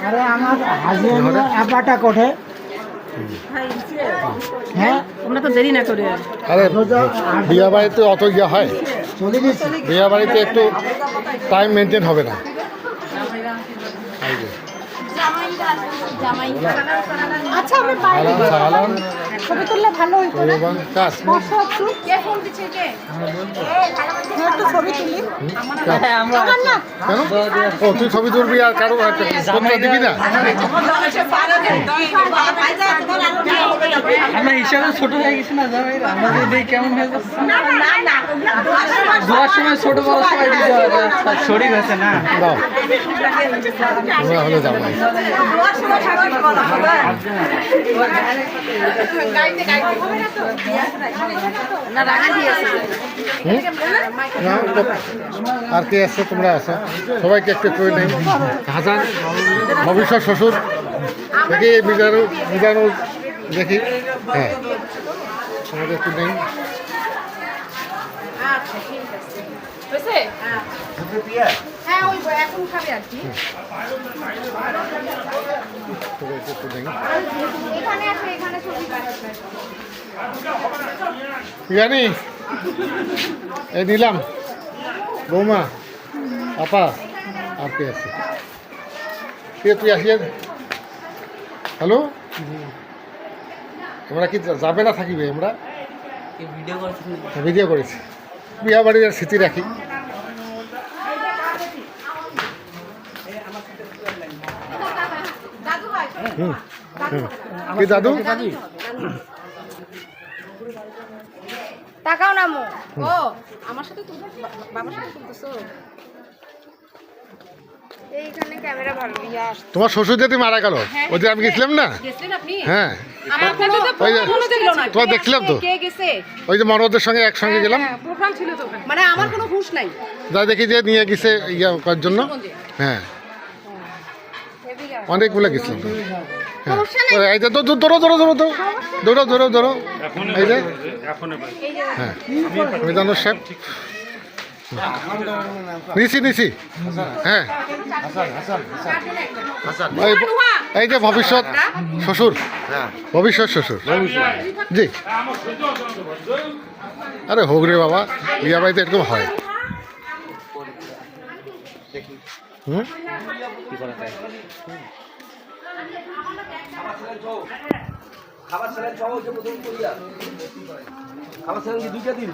আরে আমার হাজবেন্ড আপাটা কোঠে হ্যাঁ তোমরা তো দেরি না করে আরে বিয়ে বাড়িতে অত ইয়ে হয়, চলে গেছি বিয়ে বাড়িতে একটু টাইম মেনটেন হবে না। আচ্ছা আমরা বাইরে সালাম ছবি তুললে ভালো হইতো না কাজ বসো একটু কে ফোন দিচ্ছে কে একটু ছবি তুলি আমার না কেন? ও তুই ছবি তুলবি আর কারো কোনটা দিবি না? আমরা হিসাবে ছোট হয়ে গেছি না জামাই, আমাদের দেখি কেমন হয়ে যাচ্ছে। দুয়ার সময় ছোট বড় সবাই দিতে হবে, শরীর হয়েছে না। দাও তোমরা হলে যাবো আর কে আসছে? তোমরা আসো, সবাইকে একটু করে নেই। হাসান ভবিষ্যৎ শ্বশুর দেখি, মিজানুর দেখি। হ্যাঁ তোমাদের একটু নেই। হ্যাঁ ওই এখন খাবে আর কি সবাইকে একটু নেই। এখানে আছে এখানে ছবি কাটবে জানি এই নিলাম বৌমা আপা আর কে আছে? কে তুই আসিয়ে? হ্যালো, তোমরা কি যাবে না থাকিবে? আমরা ভিডিও করেছি, বিয়া বাড়ির স্মৃতি রাখি। হুম হুম কি দাদু? তাকাও না মো ও আমার সাথে তুমি বাবার সাথে তুলতেছো এইখানে ক্যামেরা ভালো ইয়া আসছে তোমার শ্বশুর যদি মারা গেল, ওই যে আমি গেছিলাম না? গেছেন আপনি হ্যাঁ আমার ফোনে তো ওই যে ফোনে ছিল না তোমার দেখছিলাম তো, কে গেছে ওই যে মরদের সঙ্গে একসঙ্গে গেলাম। প্রোগ্রাম ছিল তো ওখানে মানে আমার কোনো হুঁশ নাই যা দেখি যে নিয়ে গেছে ইয়া করার জন্য। হ্যাঁ অনেকগুলো গেছিলাম তো। হ্যাঁ ওই এই যে ধরো ধরো ধরো ধরো ধরো ধরো ধরো এই যে হ্যাঁ মিজানুর সাহেব নিছি নিছি। হ্যাঁ এই যে ভবিষ্যৎ শ্বশুর, ভবিষ্যৎ শ্বশুর জি। আরে হোক রে বাবা, বিয়া বাড়িতে এরকম হয়। হুম খাবার ছেলেন 2টা দিন